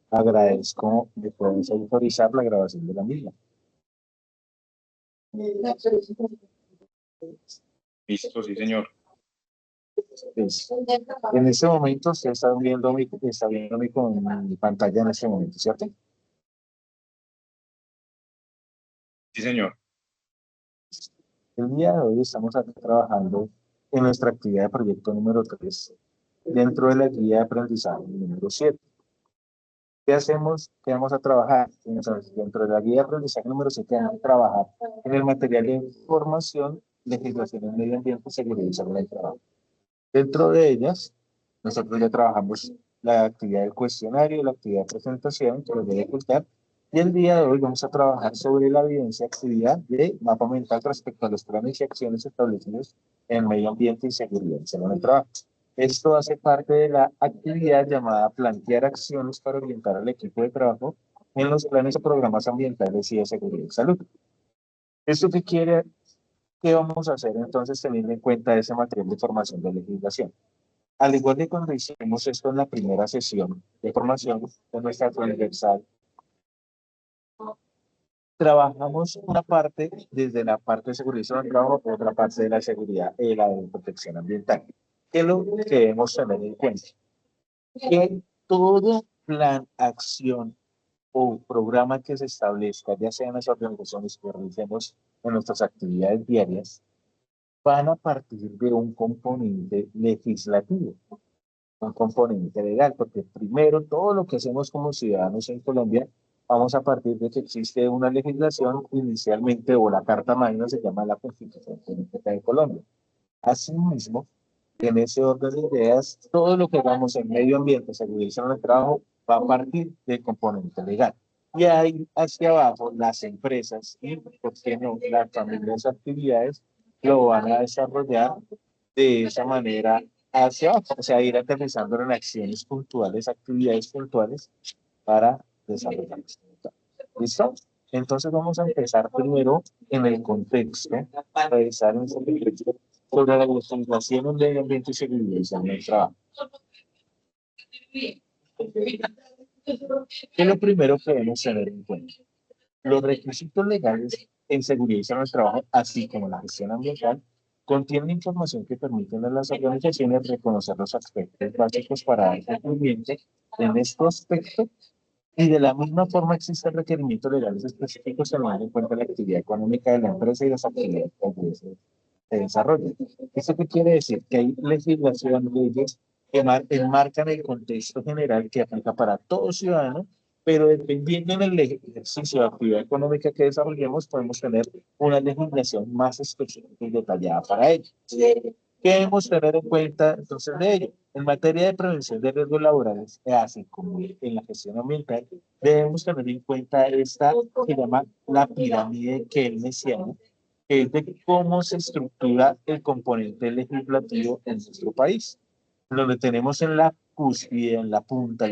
agradezco de poder autorizar la grabación de la misma. Listo, sí, señor. Pues, en este momento usted está viendo con mi pantalla en este momento, ¿cierto? Sí, señor. El día de hoy estamos acá trabajando en nuestra actividad de proyecto número 3 dentro de la guía de aprendizaje número 7. ¿Qué hacemos? ¿Qué vamos a trabajar? Entonces, dentro de la guía de aprendizaje número 7 vamos a trabajar en el material de información, legislación en medio ambiente, seguridad y salud del trabajo. Dentro de ellas, nosotros ya trabajamos la actividad del cuestionario, la actividad de presentación, que los voy a ocultar, y el día de hoy vamos a trabajar sobre la evidencia actividad de mapa mental respecto a los planes y acciones establecidos en medio ambiente y seguridad y salud del trabajo. Esto hace parte de la actividad llamada plantear acciones para orientar al equipo de trabajo en los planes o programas ambientales y de seguridad y salud. ¿Esto qué quiere? ¿Qué vamos a hacer entonces teniendo en cuenta ese material de formación de legislación? Al igual que cuando hicimos esto en la primera sesión de formación de nuestra transversal, trabajamos una parte desde la parte de seguridad del trabajo, otra parte de la seguridad y la de protección ambiental. ¿Qué es lo que debemos tener en cuenta? Que todo plan, acción o programa que se establezca, ya sea en las organizaciones que realicemos en nuestras actividades diarias, van a partir de un componente legislativo, un componente legal, porque primero todo lo que hacemos como ciudadanos en Colombia, vamos a partir de que existe una legislación inicialmente, o la Carta Magna se llama la Constitución Política de Colombia. Asimismo, en ese orden de ideas, todo lo que hagamos en medio ambiente, seguridad y salud del trabajo, va a partir del componente legal. Y ahí hacia abajo, las empresas y, ¿por qué no?, las familias actividades lo van a desarrollar de esa manera hacia abajo, o sea, ir aterrizando en acciones puntuales, actividades puntuales para desarrollar. ¿Listo? Entonces vamos a empezar primero en el contexto, a revisar en ese contexto sobre la legislación en medio ambiente y seguridad en el trabajo. ¿Qué es lo primero que debemos tener en cuenta? Los requisitos legales en seguridad y en el trabajo, así como la gestión ambiental, contienen información que permite a las organizaciones reconocer los aspectos básicos para dar cumplimiento en este aspecto, y de la misma forma existen requerimientos legales específicos teniendo en cuenta la actividad económica de la empresa y las actividades que se desarrollan. ¿Eso qué quiere decir? Que hay legislación, leyes que enmarcan el contexto general que aplica para todo ciudadano, pero dependiendo en el ejercicio de actividad económica que desarrollemos, podemos tener una legislación más específica y detallada para ello. ¿Qué debemos tener en cuenta entonces de ello? En materia de prevención de riesgos laborales, así como en la gestión ambiental, debemos tener en cuenta esta que se llama la pirámide keynesiana, que es de cómo se estructura el componente legislativo en nuestro país, donde tenemos en la cúspide, en la punta,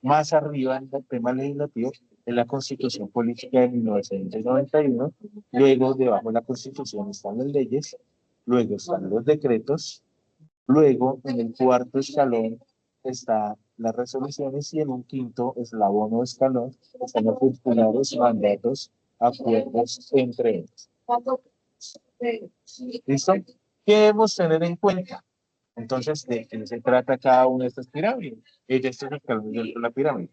más arriba en el tema legislativo, en la Constitución Política de 1991, luego debajo de la Constitución están las leyes, luego están los decretos, luego en el cuarto escalón están las resoluciones y en un quinto eslabón o escalón están los circulares, mandatos, acuerdos, entre ellos. ¿Listo? ¿Qué debemos tener en cuenta? Entonces, ¿de qué se trata cada una de estas pirámides? De estos escalones dentro de la pirámide.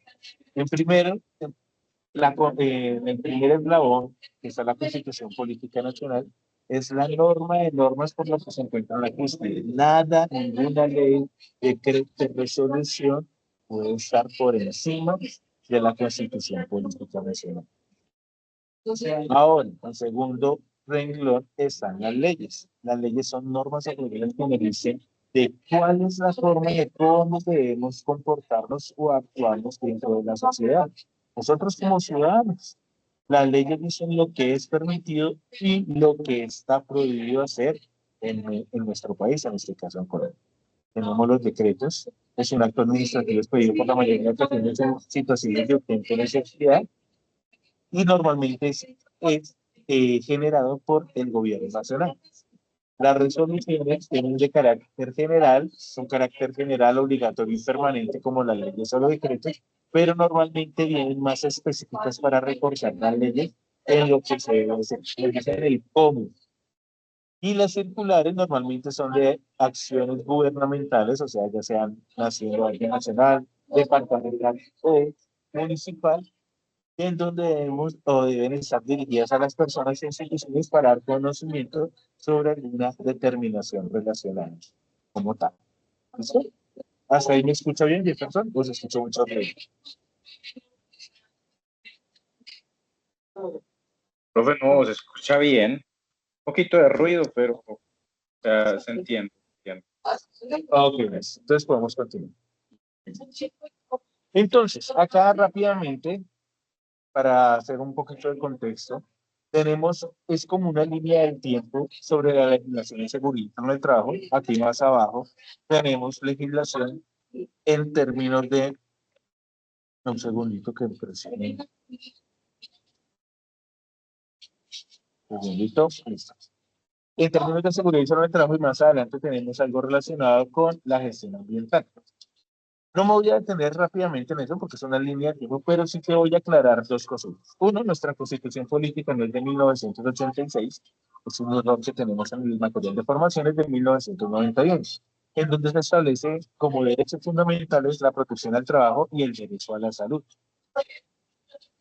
En primero, en el primer eslabón, que está la Constitución Política Nacional, es la norma de normas por las que se encuentra en la cúspide. Nada, ninguna ley, decreto, resolución puede estar por encima de la Constitución Política Nacional. Ahora, en segundo renglón están las leyes. Las leyes son normas o reglas que nos dicen de cuál es la forma de cómo debemos comportarnos o actuarnos dentro de la sociedad. Nosotros como ciudadanos, las leyes dicen lo que es permitido y lo que está prohibido hacer en nuestro país, en este caso en Colombia. Tenemos los decretos, es un acto administrativo expedido por la mayoría de ocasiones en situaciones de urgente necesidad, y normalmente es generado por el gobierno nacional. Las resoluciones tienen de carácter general, son carácter general obligatorio y permanente como las leyes o los decretos, pero normalmente vienen más específicas para reforzar las leyes en lo que se debe hacer, es decir, en el cómo. Y las circulares normalmente son de acciones gubernamentales, o sea, ya sean nacional, departamental o municipal, en donde debemos o deben estar dirigidas a las personas e instituciones para dar conocimiento sobre alguna determinación relacionada como tal. ¿Listo? ¿Hasta ahí me escucha bien, Jefferson? Pues escucho mucho ruido. Profe, no, se escucha bien. Un poquito de ruido, pero se entiende. Ok, entonces podemos continuar. Entonces, acá rápidamente, para hacer un poquito de contexto, tenemos, es como una línea del tiempo sobre la legislación de seguridad en el trabajo. Aquí más abajo tenemos legislación en términos de, un segundito que presione. Un segundito, listo. En términos de seguridad y salud del trabajo, y más adelante tenemos algo relacionado con la gestión ambiental. No me voy a detener rápidamente en eso porque es una línea de tiempo, pero sí que voy a aclarar dos cosas. Uno, nuestra constitución política no es de 1986, es un error que tenemos en el material de formaciones de 1991, en donde se establece como derechos fundamentales la protección al trabajo y el derecho a la salud.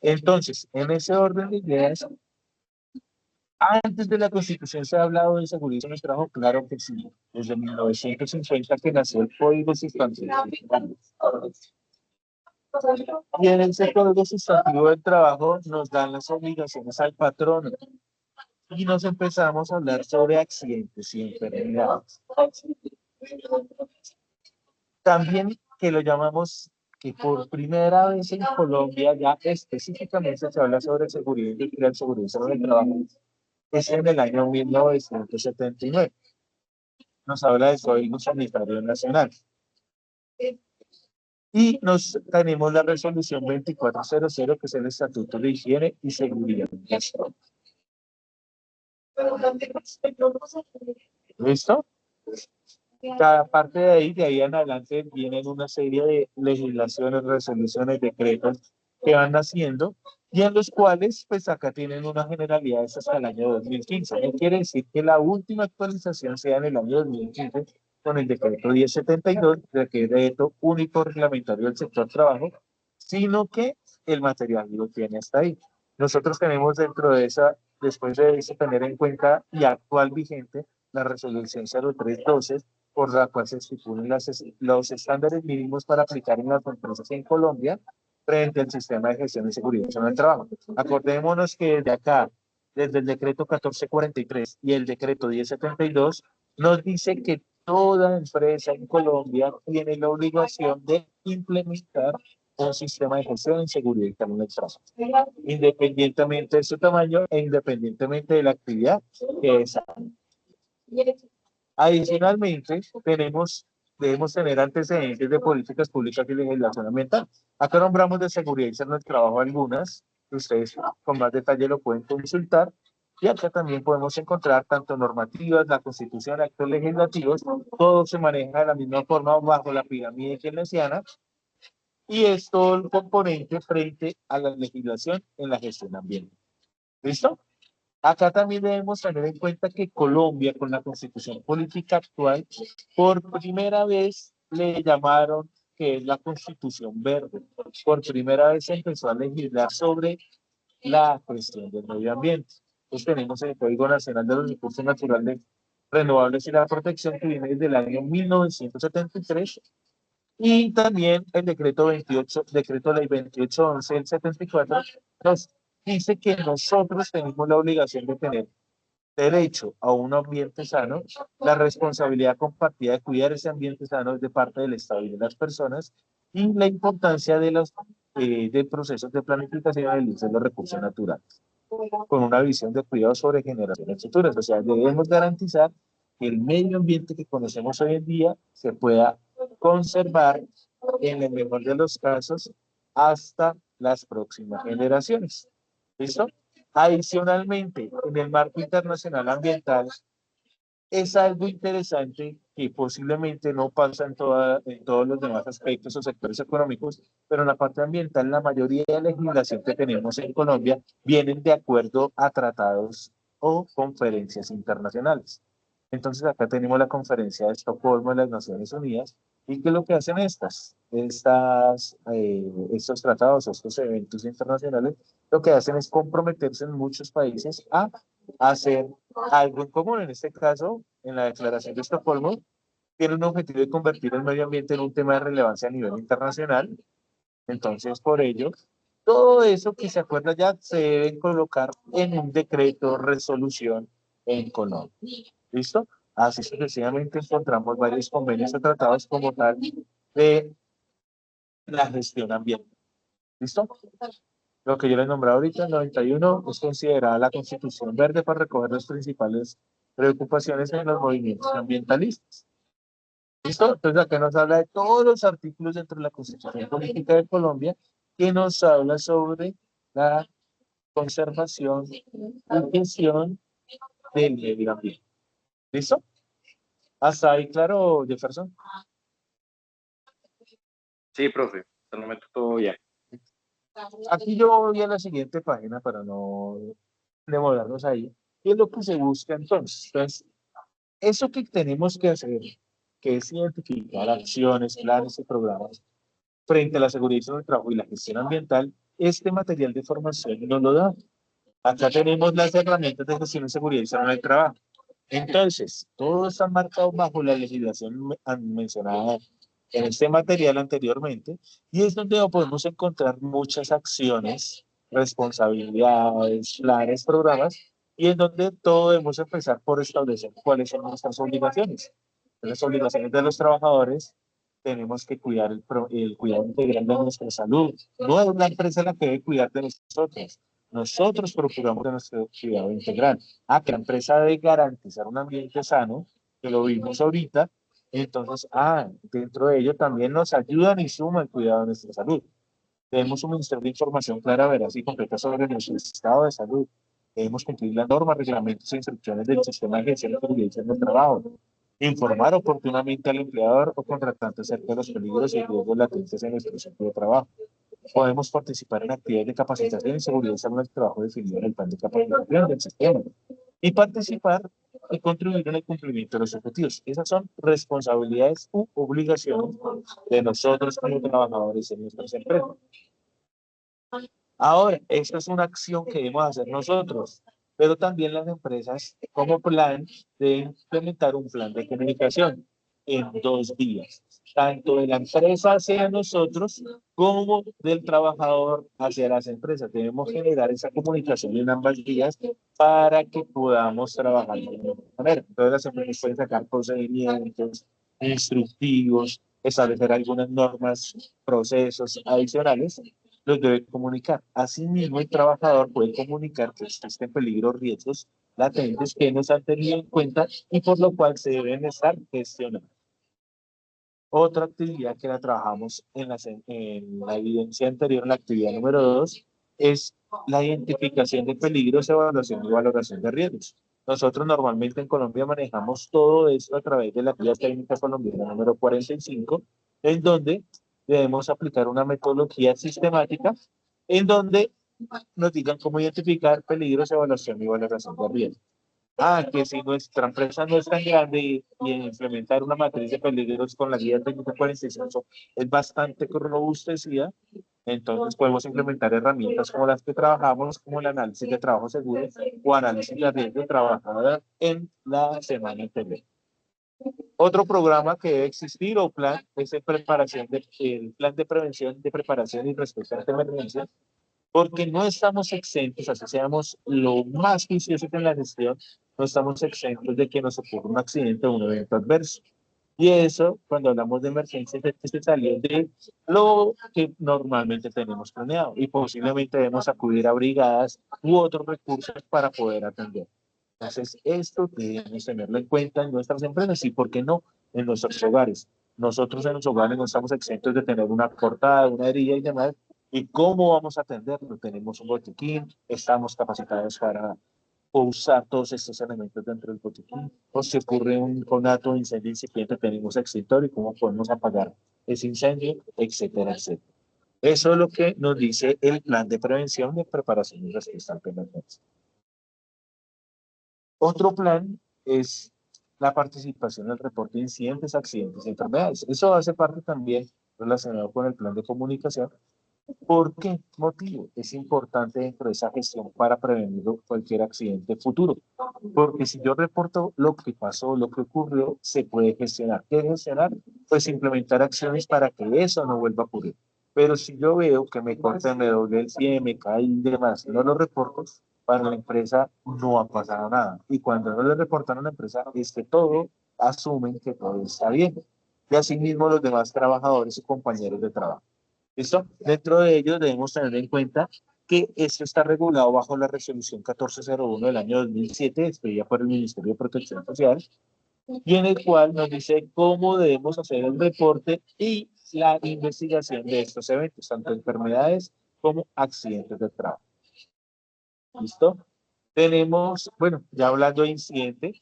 Entonces, en ese orden de ideas, antes de la Constitución se ha hablado de seguridad en el trabajo, claro que sí, desde 1950 que nació el Código Sustantivo. Y en ese Código Sustantivo del Trabajo nos dan las obligaciones al patrono y nos empezamos a hablar sobre accidentes y enfermedades. También que lo llamamos que por primera vez en Colombia ya específicamente se habla sobre seguridad industrial, seguridad sobre el trabajo, es en el año 1979. Nos habla del Código Sanitario Nacional. Y nos tenemos la resolución 2400, que es el Estatuto de Higiene y Seguridad. ¿Listo? Cada parte de ahí en adelante, vienen una serie de legislaciones, resoluciones, decretos que van haciendo y en los cuales, pues acá tienen una generalidad hasta el año 2015. No quiere decir que la última actualización sea en el año 2015 con el decreto 1072, decreto único reglamentario del sector trabajo, sino que el material lo tiene hasta ahí. Nosotros tenemos dentro de esa, después de eso, tener en cuenta y actual vigente la resolución 0312, por la cual se estipulan los estándares mínimos para aplicar en las empresas en Colombia frente al sistema de gestión de seguridad en el trabajo. Acordémonos que desde acá, desde el decreto 1443 y el decreto 1072, nos dice que toda empresa en Colombia tiene la obligación de implementar un sistema de gestión en seguridad y salud en el trabajo, independientemente de su tamaño e independientemente de la actividad que es. Adicionalmente, debemos tener antecedentes de políticas públicas y legislación ambiental. Acá nombramos de seguridad y salud en el trabajo algunas, que ustedes con más detalle lo pueden consultar. Y acá también podemos encontrar tanto normativas, la Constitución, actos legislativos, todo se maneja de la misma forma bajo la pirámide keynesiana y es todo el componente frente a la legislación en la gestión ambiental. ¿Listo? Acá también debemos tener en cuenta que Colombia, con la constitución política actual, por primera vez le llamaron que es la constitución verde. Por primera vez se empezó a legislar sobre la cuestión del medio ambiente. Entonces tenemos el Código Nacional de los Recursos Naturales Renovables y la Protección, que viene desde el año 1973, y también el decreto 28, decreto ley 2811 del 74, nos dice que nosotros tenemos la obligación de tener derecho a un ambiente sano, la responsabilidad compartida de cuidar ese ambiente sano es de parte del Estado y de las personas, y la importancia de procesos de planificación del uso de los recursos naturales, con una visión de cuidado sobre generaciones futuras. O sea, debemos garantizar que el medio ambiente que conocemos hoy en día se pueda conservar en el mejor de los casos hasta las próximas generaciones. ¿Listo? Adicionalmente, en el marco internacional ambiental, es algo interesante que posiblemente no pasa en todos los demás aspectos o sectores económicos, pero en la parte ambiental la mayoría de la legislación que tenemos en Colombia vienen de acuerdo a tratados o conferencias internacionales. Entonces acá tenemos la conferencia de Estocolmo de las Naciones Unidas y que lo que hacen estos tratados, estos eventos internacionales, lo que hacen es comprometerse en muchos países a hacer algo en común. En este caso, en la Declaración de Estocolmo, tiene un objetivo de convertir el medio ambiente en un tema de relevancia a nivel internacional. Entonces, por ello, todo eso que se acuerda ya se debe colocar en un decreto, resolución en Colombia. ¿Listo? Así sucesivamente encontramos varios convenios o tratados como tal de la gestión ambiental. ¿Listo? Lo que yo le he nombrado ahorita, el 91, es considerada la Constitución Verde para recoger las principales preocupaciones en los movimientos ambientalistas. ¿Listo? Entonces acá nos habla de todos los artículos dentro de la Constitución Política de Colombia que nos habla sobre la conservación y gestión del medio ambiente. ¿Listo? Hasta ahí, claro, Jefferson. Sí, profe, hasta el momento todo bien. Aquí yo voy a la siguiente página para no demorarnos ahí. ¿Qué es lo que se busca entonces? Entonces, eso que tenemos que hacer, que es identificar acciones, planes y programas frente a la seguridad del trabajo y la gestión ambiental, este material de formación nos lo da. Acá tenemos las herramientas de gestión de seguridad y salud del trabajo. Entonces, todo está marcado bajo la legislación mencionada en este material anteriormente, y es donde podemos encontrar muchas acciones, responsabilidades, planes, programas, y en donde todo debemos empezar por establecer cuáles son nuestras obligaciones. Las obligaciones de los trabajadores, tenemos que cuidar el cuidado integral de nuestra salud. No es la empresa la que debe cuidar de nosotros. Nosotros procuramos de nuestro cuidado integral. Que la empresa debe garantizar un ambiente sano, que lo vimos ahorita. Entonces, dentro de ello también nos ayudan y suman el cuidado de nuestra salud. Debemos suministrar información clara, veraz y completa sobre nuestro estado de salud. Debemos cumplir las normas, reglamentos e instrucciones del sistema de gestión de seguridad del trabajo. Informar oportunamente al empleador o contratante acerca de los peligros y riesgos latentes en nuestro centro de trabajo. Podemos participar en actividades de capacitación y seguridad y salud del trabajo definido en el plan de capacitación del sistema. Y participar y contribuir en el cumplimiento de los objetivos. Esas son responsabilidades u obligaciones de nosotros como trabajadores en nuestras empresas. Ahora, esta es una acción que debemos hacer nosotros, pero también las empresas como plan deben implementar un plan de comunicación en 2 vías, tanto de la empresa hacia nosotros como del trabajador hacia las empresas. Debemos generar esa comunicación en ambas vías para que podamos trabajar de la mejor manera. Entonces las empresas pueden sacar procedimientos instructivos, establecer algunas normas, procesos adicionales, los debe comunicar. Asimismo, el trabajador puede comunicar que existen peligros, riesgos latentes que no se han tenido en cuenta y por lo cual se deben estar gestionando. Otra actividad que la trabajamos en la evidencia anterior, en la actividad número 2, es la identificación de peligros, evaluación y valoración de riesgos. Nosotros normalmente en Colombia manejamos todo esto a través de la guía técnica colombiana número 45, en donde debemos aplicar una metodología sistemática en donde nos digan cómo identificar peligros, evaluación y valoración de riesgos. Que si nuestra empresa no es tan grande y implementar una matriz de peligros con la guía técnica 45 es bastante robustecida, entonces podemos implementar herramientas como las que trabajamos, como el análisis de trabajo seguro o análisis de riesgo trabajada en la semana anterior. Otro programa que debe existir o plan es el plan de prevención, de preparación y respuesta a emergencias, porque no estamos exentos, así seamos lo más juiciosos en la gestión, no estamos exentos de que nos ocurra un accidente o un evento adverso. Y eso, cuando hablamos de emergencias, es que salió de lo que normalmente tenemos planeado y posiblemente debemos acudir a brigadas u otros recursos para poder atender. Entonces, esto debemos tenerlo en cuenta en nuestras empresas y, ¿por qué no?, en nuestros hogares. Nosotros en los hogares no estamos exentos de tener una cortada, una herida y demás. ¿Y cómo vamos a atenderlo? Tenemos un botiquín, estamos capacitados para o usar todos estos elementos dentro del botiquín. O si ocurre un conato, incendio incipiente, tenemos extintor y cómo podemos apagar ese incendio, etcétera, etcétera. Eso es lo que nos dice el plan de prevención de preparación y respuesta ante emergencia. Otro plan es la participación en el reporte de incidentes, accidentes y enfermedades. Eso hace parte también relacionado con el plan de comunicación. ¿Por qué motivo es importante dentro de esa gestión para prevenir cualquier accidente futuro? Porque si yo reporto lo que pasó, lo que ocurrió, se puede gestionar. ¿Qué gestionar? Pues implementar acciones para que eso no vuelva a ocurrir. Pero si yo veo que me cortan, me doble el pie, me cae y demás, no lo reporto, para la empresa no ha pasado nada. Y cuando no le reportan a la empresa, es que todo asumen que todo está bien. Y asimismo los demás trabajadores y compañeros de trabajo. ¿Listo? Dentro de ello debemos tener en cuenta que esto está regulado bajo la resolución 1401 del año 2007, expedida por el Ministerio de Protección Social, y en el cual nos dice cómo debemos hacer el reporte y la investigación de estos eventos, tanto enfermedades como accidentes de trabajo. ¿Listo? Tenemos, bueno, ya hablando de incidente,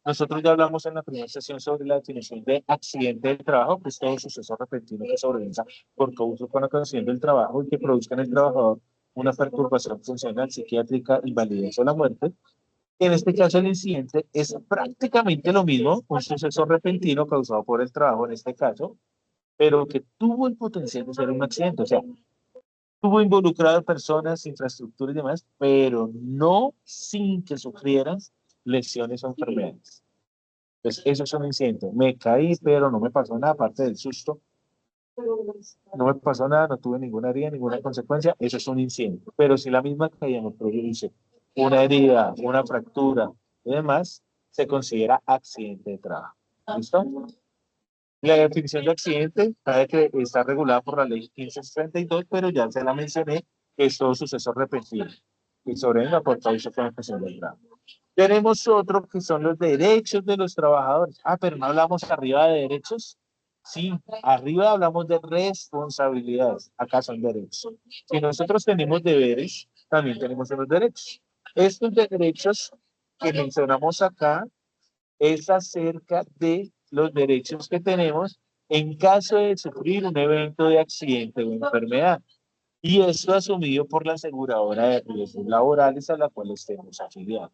nosotros ya hablamos en la primera sesión sobre la definición de accidente del trabajo, que es todo suceso repentino que sobrevenga por causa con ocasión del trabajo y que produzca en el trabajador una perturbación funcional, psiquiátrica, invalidez o la muerte. En este caso, el incidente es prácticamente lo mismo, un suceso repentino causado por el trabajo en este caso, pero que tuvo el potencial de ser un accidente. O sea, tuvo involucrado personas, infraestructura y demás, pero no sin que sufrieran lesiones o enfermedades. Entonces, eso es un incidente. Me caí, pero no me pasó nada, aparte del susto. No me pasó nada, no tuve ninguna herida, ninguna consecuencia. Eso es un incidente. Pero si la misma caída me produce una herida, una fractura y demás, se considera accidente de trabajo. ¿Listo? La definición de accidente sabe que está regulada por la ley 1532, pero ya se la mencioné, que es todo suceso repentino y sobrevenga por causa con ocasión del trabajo. Tenemos otro que son los derechos de los trabajadores. Ah, pero no hablamos arriba de derechos. Sí, arriba hablamos de responsabilidades. Acá son derechos. Si nosotros tenemos deberes, también tenemos unos derechos. Estos derechos que mencionamos acá es acerca de los derechos que tenemos en caso de sufrir un evento de accidente o enfermedad. Y esto asumido por la aseguradora de riesgos laborales a la cual estemos afiliados.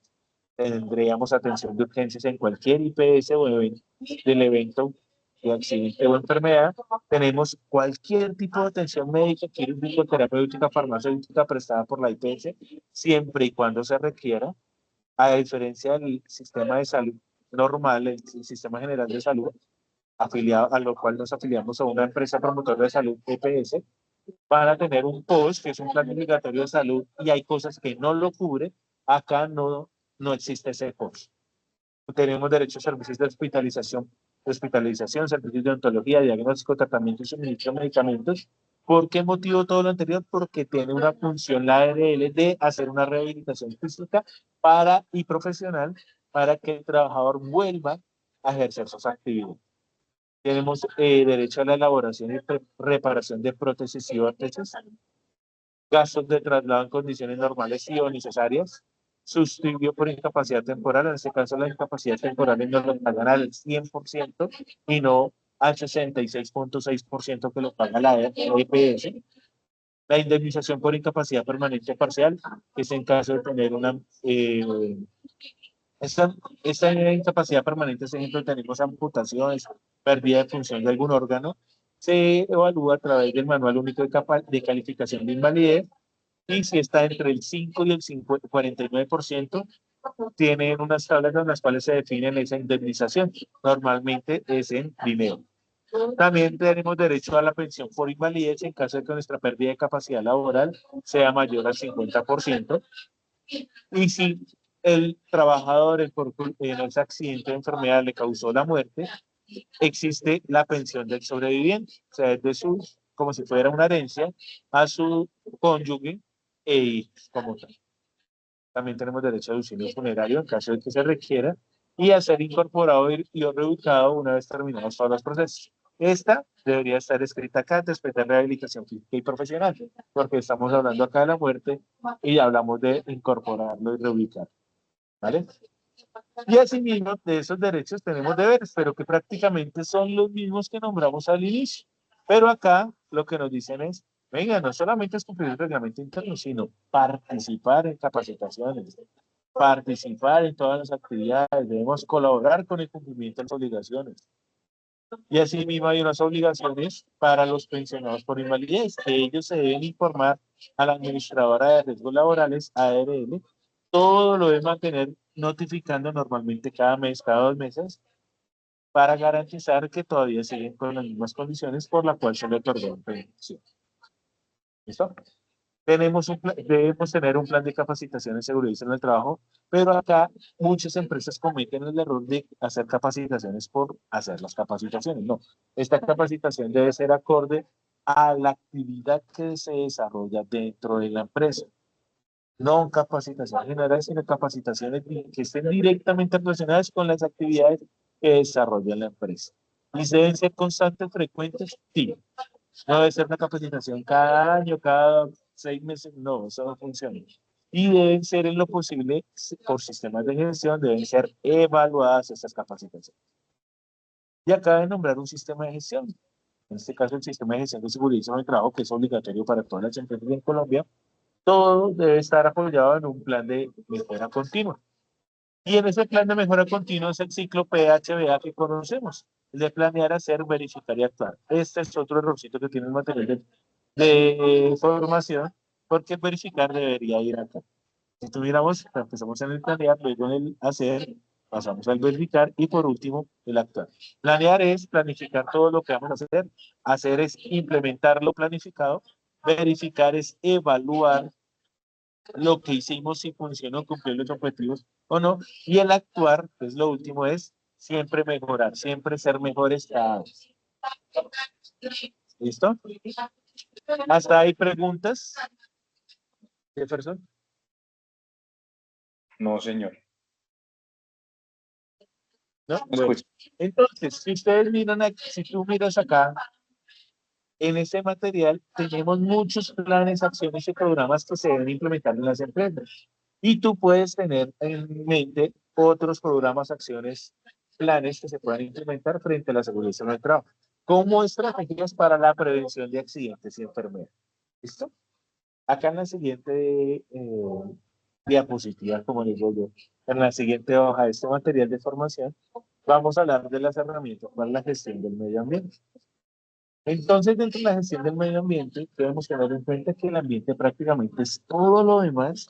Tendríamos atención de urgencias en cualquier IPS o evento, del evento de accidente o enfermedad. Tenemos cualquier tipo de atención médica, quirúrgica, terapéutica, farmacéutica prestada por la IPS, siempre y cuando se requiera, a diferencia del sistema de salud normal, el Sistema General de Salud, afiliado, a lo cual nos afiliamos a una empresa promotora de salud, EPS, van a tener un POS, que es un plan obligatorio de salud, y hay cosas que no lo cubre. Acá no existe ese POS. Tenemos derecho a servicios de hospitalización, servicios de odontología, diagnóstico, tratamiento y suministro de medicamentos. ¿Por qué motivo todo lo anterior? Porque tiene una función la ARL de hacer una rehabilitación física y profesional para que el trabajador vuelva a ejercer sus actividades. Tenemos derecho a la elaboración y reparación de prótesis y órtesis, gastos de traslado en condiciones normales y o necesarias, sustituido por incapacidad temporal. En este caso, la incapacidad temporal nos lo pagan al 100% y no al 66.6% que lo paga la EPS. La indemnización por incapacidad permanente parcial, que es en caso de tener una... esta incapacidad permanente, por ejemplo, tenemos amputaciones, pérdida de función de algún órgano, se evalúa a través del Manual Único de Calificación de Invalidez, y si está entre el 5 y el 49%, tienen unas tablas en las cuales se define esa indemnización. Normalmente es en dinero. También tenemos derecho a la pensión por invalidez en caso de que nuestra pérdida de capacidad laboral sea mayor al 50%. Y si el trabajador en ese accidente de enfermedad le causó la muerte, existe la pensión del sobreviviente, o sea, es de como si fuera una herencia a su cónyuge e hijos como tal. También tenemos derecho a auxilio funerario en caso de que se requiera y a ser incorporado y reubicado una vez terminados todos los procesos. Esta debería estar escrita acá después de rehabilitación física y profesional, porque estamos hablando acá de la muerte y hablamos de incorporarlo y reubicar. ¿vale? Y asimismo, de esos derechos tenemos deberes, pero que prácticamente son los mismos que nombramos al inicio. Pero acá lo que nos dicen es, venga, no solamente es cumplir el reglamento interno, sino participar en capacitaciones, participar en todas las actividades, debemos colaborar con el cumplimiento de las obligaciones. Y asimismo hay unas obligaciones para los pensionados por invalidez, que ellos se deben informar a la administradora de riesgos laborales, ARL, todo lo deben mantener notificando normalmente cada mes, cada 2 meses, para garantizar que todavía siguen con las mismas condiciones por la cual se le otorgó la pensión. ¿Listo? Debemos tener un plan de capacitación en seguridad en el trabajo, pero acá muchas empresas cometen el error de hacer capacitaciones por hacer las capacitaciones. No, esta capacitación debe ser acorde a la actividad que se desarrolla dentro de la empresa. No capacitación general, sino capacitaciones que estén directamente relacionadas con las actividades que desarrolla la empresa. ¿Y deben ser constantes, frecuentes? Sí. No debe ser una capacitación cada año, cada 6 meses, no, eso no funciona. Y deben ser en lo posible, por sistemas de gestión, deben ser evaluadas esas capacitaciones. Y acaba de nombrar un sistema de gestión. En este caso, el sistema de gestión de seguridad del trabajo, que es obligatorio para todas las empresas en Colombia, todo debe estar apoyado en un plan de mejora continua. Y en ese plan de mejora continua es el ciclo PHBA que conocemos, el de planear, hacer, verificar y actuar. Este es otro errorcito que tiene el material de formación, porque verificar debería ir acá. Si tuviéramos, empezamos en el planear, luego en el hacer, pasamos al verificar y por último el actuar. Planear es planificar todo lo que vamos a hacer, hacer es implementar lo planificado, verificar es evaluar lo que hicimos, si funcionó, cumplir los objetivos o no, y el actuar, que es lo último, es siempre mejorar, siempre ser mejores cada vez. ¿Listo? ¿Hasta ahí preguntas, Jefferson? No, señor. ¿No? Bueno, Escucha. entonces, si ustedes miran aquí, si tú miras acá, en este material tenemos muchos planes, acciones y programas que se deben implementar en las empresas. Y tú puedes tener en mente otros programas, acciones, planes que se puedan implementar frente a la seguridad en el trabajo, como estrategias para la prevención de accidentes y enfermedades. ¿Listo? Acá en la siguiente diapositiva, como digo yo, en la siguiente hoja de este material de formación, vamos a hablar de las herramientas para la gestión del medio ambiente. Entonces, dentro de la gestión del medio ambiente, debemos tener en cuenta que el ambiente prácticamente es todo lo demás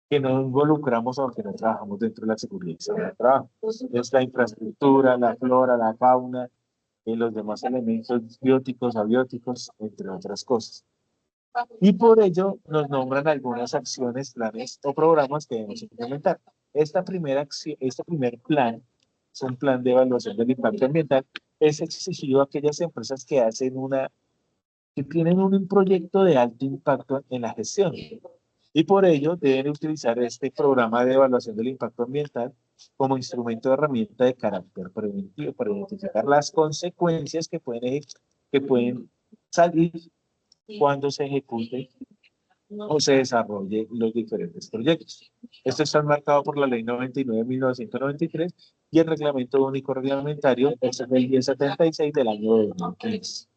que no involucramos o que no trabajamos dentro de la seguridad del trabajo. Es la infraestructura, la flora, la fauna, y los demás elementos bióticos, abióticos, entre otras cosas. Y por ello nos nombran algunas acciones, planes o programas que debemos implementar. Este primer plan es un plan de evaluación del impacto ambiental. Es exigido a aquellas empresas que tienen un proyecto de alto impacto en la gestión. Y por ello deben utilizar este programa de evaluación del impacto ambiental como instrumento de herramienta de carácter preventivo para identificar las consecuencias que pueden salir cuando se ejecute o se desarrolle los diferentes proyectos. Esto está marcado por la Ley 99 de 1993 y el Reglamento Único Reglamentario es el 1076 del año 2015.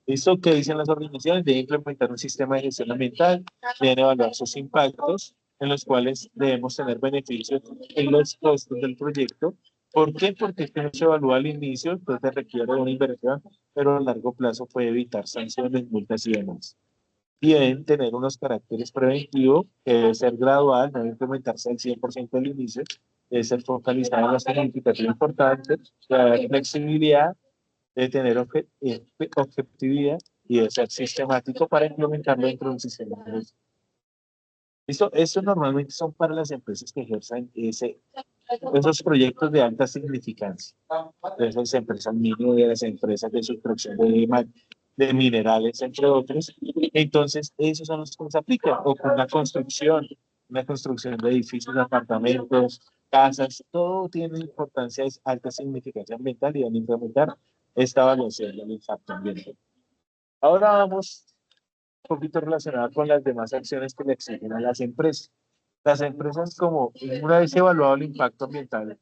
¿Listo? ¿Qué dicen las organizaciones? Deben implementar un sistema de gestión ambiental, deben evaluar sus impactos, en los cuales debemos tener beneficios en los costos del proyecto. ¿Por qué? Porque esto no se evalúa al inicio, entonces requiere una inversión, pero a largo plazo puede evitar sanciones, multas y demás. Y deben tener unos caracteres preventivos, que debe ser gradual, no debe implementarse al 100% al inicio, debe ser focalizado en las significaciones importantes, debe haber flexibilidad, de tener objetividad y de ser sistemático para implementarlo dentro de un sistema. Esto normalmente son para las empresas que ejercen esos proyectos de alta significancia. Esas empresas mineras, empresas de sustracción de minerales, entre otros. Entonces, esos son los que se aplican. O con una construcción de edificios, apartamentos, casas, todo tiene importancia, es alta significancia ambiental y van a implementar esta evaluación del impacto ambiental. Ahora vamos un poquito relacionado con las demás acciones que le exigen a las empresas. Las empresas, como una vez evaluado el impacto ambiental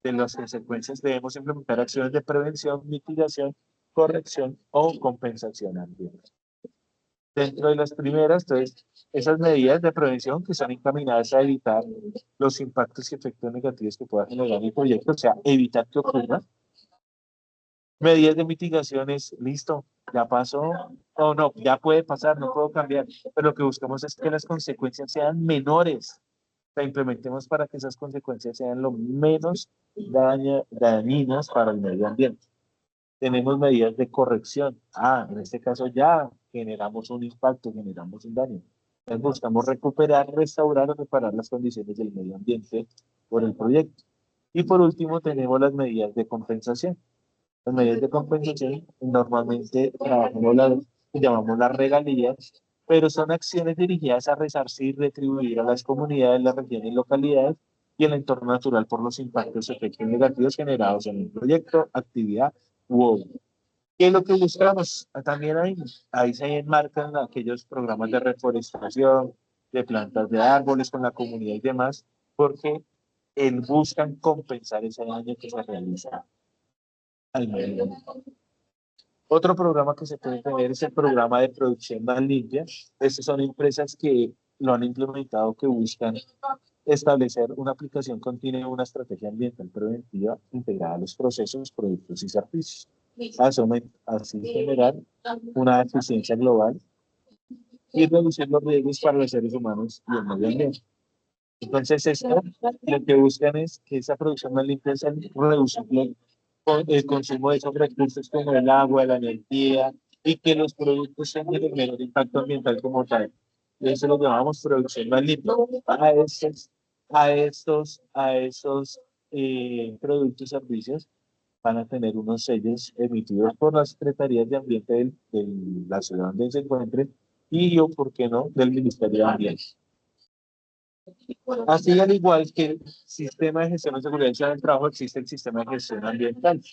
de las consecuencias, debemos implementar acciones de prevención, mitigación, corrección o compensación ambiental. Dentro de las primeras, entonces, esas medidas de prevención que están encaminadas a evitar los impactos y efectos negativos que pueda generar el proyecto, o sea, evitar que ocurra. Medidas de mitigación es, listo, ya pasó, o no, ya puede pasar, no puedo cambiar, pero lo que buscamos es que las consecuencias sean menores. La implementemos para que esas consecuencias sean lo menos dañinas para el medio ambiente. Tenemos medidas de corrección. En este caso ya generamos un impacto, generamos un daño. Entonces buscamos recuperar, restaurar o reparar las condiciones del medio ambiente por el proyecto. Y por último tenemos las medidas de compensación. Las medidas de compensación normalmente trabajamos llamamos las regalías, pero son acciones dirigidas a resarcir y retribuir a las comunidades, las regiones y localidades y el entorno natural por los impactos y efectos negativos generados en el proyecto, actividad u obra. ¿Qué es lo que buscamos? También ahí se enmarcan aquellos programas de reforestación, de plantas de árboles con la comunidad y demás, porque buscan compensar ese daño que se realiza al medio ambiente. Otro programa que se puede tener es el programa de producción más limpia. Estas son empresas que lo han implementado, que buscan establecer una aplicación continua y una estrategia ambiental preventiva integrada a los procesos, productos y servicios. Así generar una eficiencia global y reducir los riesgos para los seres humanos y el medio ambiente. Entonces, esto lo que buscan es que esa producción más limpia es reducir el consumo de esos recursos como el agua, la energía, y que los productos tengan el menor impacto ambiental como tal. Y eso lo llamamos producción más limpia. A estos productos y servicios van a tener unos sellos emitidos por las Secretarías de Ambiente de la ciudad donde se encuentren y, o por qué no, del Ministerio de Ambiente. Así, al igual que el sistema de gestión de seguridad del trabajo, existe el sistema de gestión ambiental. El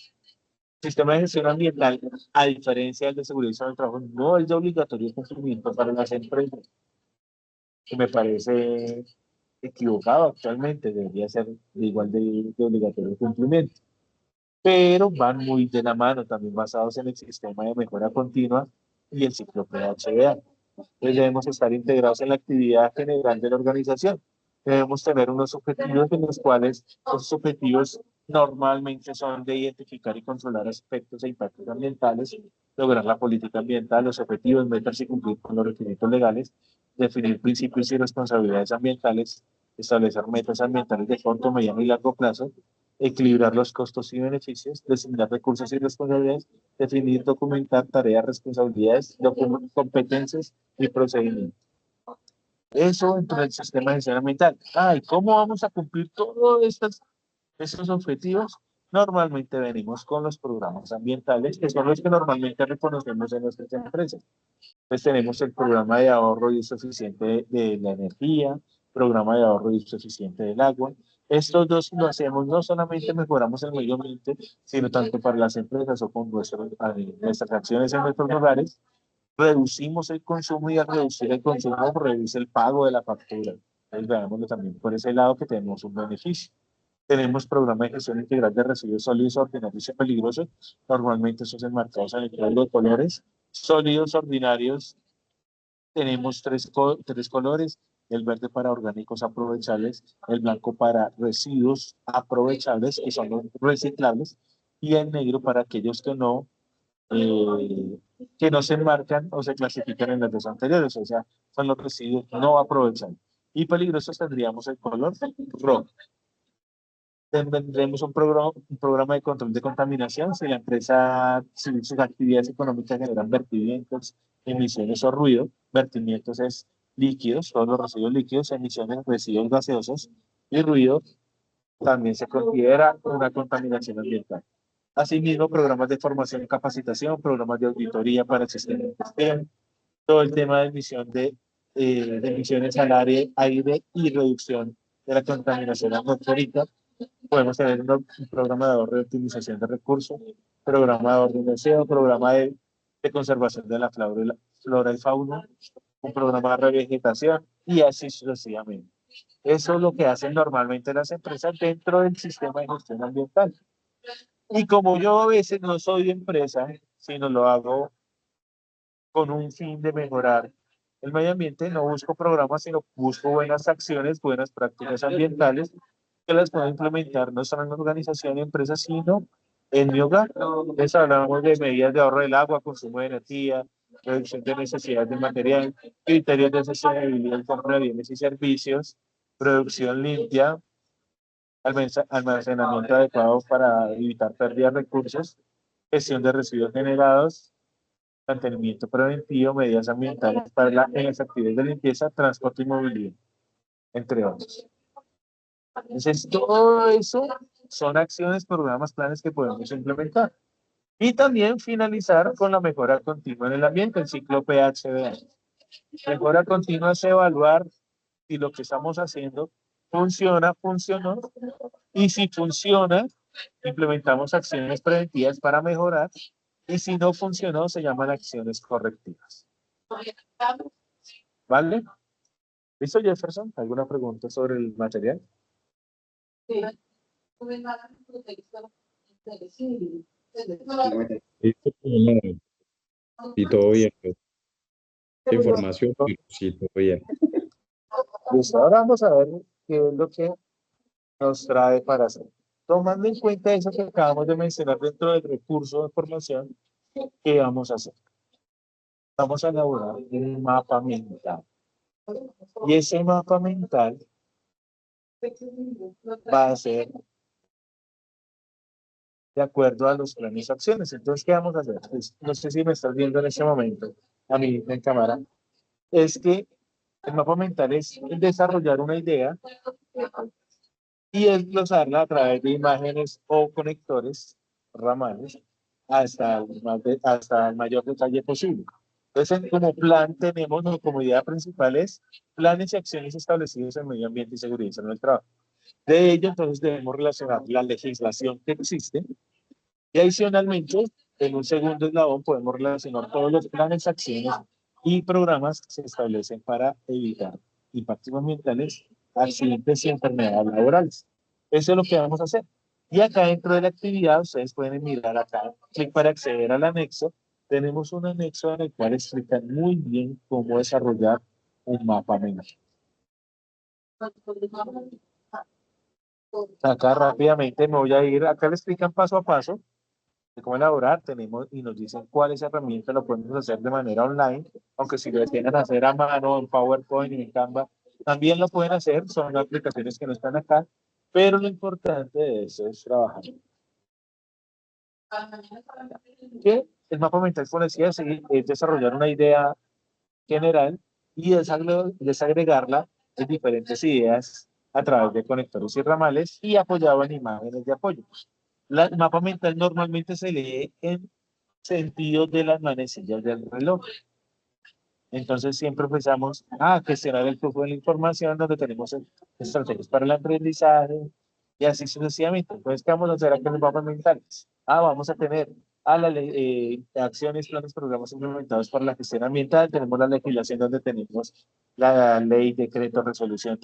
sistema de gestión ambiental, a diferencia del de seguridad del trabajo, no es de obligatorio cumplimiento para las empresas, que me parece equivocado actualmente, debería ser igual de obligatorio cumplimiento, pero van muy de la mano, también basados en el sistema de mejora continua y el ciclo PHDA. Entonces debemos estar integrados en la actividad general de la organización. Debemos tener unos objetivos en los cuales los objetivos normalmente son de identificar y controlar aspectos e impactos ambientales, lograr la política ambiental, los objetivos, metas y cumplir con los requisitos legales, definir principios y responsabilidades ambientales, establecer metas ambientales de corto, mediano y largo plazo, equilibrar los costos y beneficios, designar recursos y responsabilidades, definir, documentar tareas, responsabilidades, competencias y procedimientos. Eso dentro del sistema de gestión ambiental. ¿Y cómo vamos a cumplir todos estos objetivos? Normalmente venimos con los programas ambientales, que son los que normalmente reconocemos en nuestras empresas. Pues tenemos el programa de ahorro y uso eficiente de la energía, programa de ahorro y uso eficiente del agua. Estos dos lo hacemos, no solamente mejoramos el medio ambiente, sino tanto para las empresas o con nuestras acciones en nuestros hogares, reducimos el consumo y al reducir el consumo reduce el pago de la factura. Entonces veámoslo también por ese lado que tenemos un beneficio. Tenemos programa de gestión integral de residuos sólidos, ordinarios y peligrosos. Normalmente esos enmarcados en el código de colores. Sólidos ordinarios, tenemos tres colores: el verde para orgánicos aprovechables, el blanco para residuos aprovechables, que son los reciclables, y el negro para aquellos que no se enmarcan o se clasifican en las dos anteriores, o sea, son los residuos no aprovechables. Y peligrosos tendríamos el color rojo. Tendremos un programa de control de contaminación si la empresa, si sus actividades económicas generan vertimientos, emisiones o ruido. Vertimientos es líquidos, todos los residuos líquidos, emisiones, residuos gaseosos, y ruido también se considera una contaminación ambiental. Asimismo, programas de formación y capacitación, programas de auditoría para el sistema de gestión, todo el tema de de emisiones al aire y reducción de la contaminación atmosférica. Podemos tener un programa de ahorro y optimización de recursos, programa de ordenación, programa de conservación de la flora y fauna, un programa de revegetación y así sucesivamente. Eso es lo que hacen normalmente las empresas dentro del sistema de gestión ambiental. Y como yo a veces no soy empresa, sino lo hago con un fin de mejorar el medio ambiente, no busco programas, sino busco buenas acciones, buenas prácticas ambientales que las pueda implementar no solo en organización y empresas, sino en mi hogar. Les hablamos de medidas de ahorro del agua, consumo de energía, reducción de necesidades de material, criterios de sostenibilidad en compra de bienes y servicios, producción limpia, almacenamiento adecuado para evitar pérdida de recursos, gestión de residuos generados, mantenimiento preventivo, medidas ambientales para en las actividades de limpieza, transporte y movilidad, entre otros. Entonces, todo eso son acciones, programas, planes que podemos implementar. Y también finalizar con la mejora continua en el ambiente, el ciclo PHDA. Mejora continua es evaluar si lo que estamos haciendo funcionó, y si funciona, implementamos acciones preventivas para mejorar, y si no funcionó, se llaman acciones correctivas. ¿Vale? ¿Listo, Jefferson? ¿Alguna pregunta sobre el material? Sí. Y todo bien. Información, pero sí, todo bien. Listo, ahora vamos a ver qué es lo que nos trae para hacer. Tomando en cuenta eso que acabamos de mencionar dentro del recurso de formación, ¿qué vamos a hacer? Vamos a elaborar un mapa mental. Y ese mapa mental va a ser de acuerdo a los planes y acciones. Entonces, ¿qué vamos a hacer? Pues, no sé si me estás viendo en este momento, a mí en cámara. Es que el mapa mental es desarrollar una idea y desglosarla a través de imágenes o conectores, ramales, hasta el mayor detalle posible. Entonces, como plan tenemos, como idea principal es planes y acciones establecidos en medio ambiente y seguridad en el trabajo. De ello, entonces, debemos relacionar la legislación que existe y adicionalmente, en un segundo eslabón, podemos relacionar todos los planes, acciones y programas que se establecen para evitar impactos ambientales, accidentes y enfermedades laborales. Eso es lo que vamos a hacer. Y acá dentro de la actividad, ustedes pueden mirar acá, clic para acceder al anexo. Tenemos un anexo en el cual explica muy bien cómo desarrollar un mapa mental. Acá rápidamente me voy a ir, acá le explican paso a paso de cómo elaborar, tenemos y nos dicen cuáles herramientas lo podemos hacer de manera online, aunque si lo tienen a hacer a mano en PowerPoint y en Canva, también lo pueden hacer, son aplicaciones que no están acá, pero lo importante de eso es trabajar. Que el mapa mental, como decía, es desarrollar una idea general y desagregarla en diferentes ideas a través de conectores y ramales y apoyado en imágenes de apoyo. El mapa mental normalmente se lee en sentido de las manecillas del reloj. Entonces siempre empezamos a gestionar el flujo de la información donde tenemos estrategias para el aprendizaje y así sucesivamente. Entonces, ¿qué vamos a hacer aquí en los mapas mentales? Vamos a tener acciones, planes, programas implementados para la gestión ambiental. Tenemos la legislación donde tenemos la ley, decreto, resolución,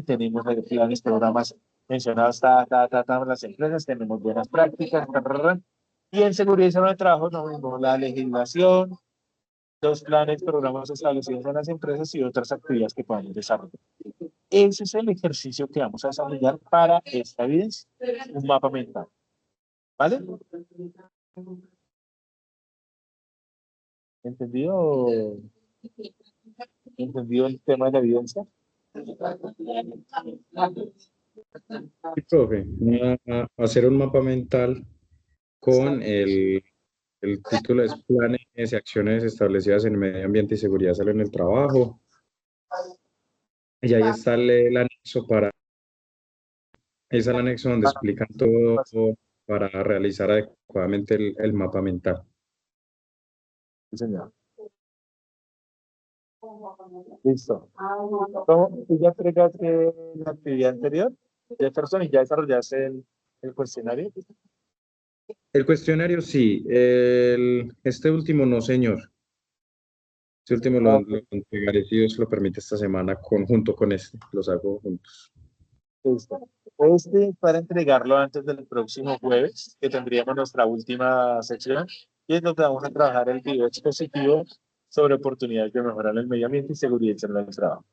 tenemos planes, programas mencionados, las empresas, tenemos buenas prácticas, y en seguridad y salud de trabajo no vemos la legislación, los planes, programas establecidos en las empresas y otras actividades que podamos desarrollar. Ese es el ejercicio que vamos a desarrollar para esta evidencia, un mapa mental. ¿Vale? ¿Entendido? ¿Entendido el tema de la evidencia? Sí, profe, hacer un mapa mental con el título es Planes y acciones establecidas en medio ambiente y seguridad salud en el trabajo. Y ahí está el anexo es el anexo donde explican todo para realizar adecuadamente el mapa mental. Sí, señor. Listo. ¿Tú ya entregaste la actividad anterior, Jefferson, y ya desarrollaste el cuestionario? El cuestionario sí, este último no, señor. Este último lo entregaré, si Dios lo permite, esta semana junto con este. Los hago juntos. Listo. Para entregarlo antes del próximo jueves, que tendríamos nuestra última sección, y es donde vamos a trabajar el video expositivo sobre oportunidades de mejorar el medio ambiente y seguridad en el trabajo.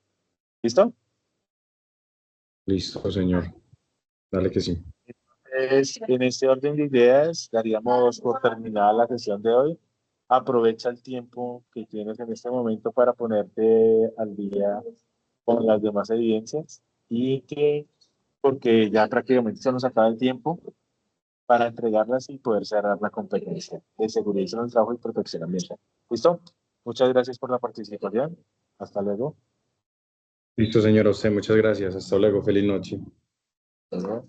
¿Listo? Listo, señor. Dale que sí. En este orden de ideas, daríamos por terminada la sesión de hoy. Aprovecha el tiempo que tienes en este momento para ponerte al día con las demás evidencias porque ya prácticamente se nos acaba el tiempo para entregarlas y poder cerrar la competencia de seguridad en el trabajo y protección ambiental. ¿Listo? Muchas gracias por la participación. Hasta luego. Listo, señor. A usted, muchas gracias. Hasta luego. Feliz noche. Hasta luego.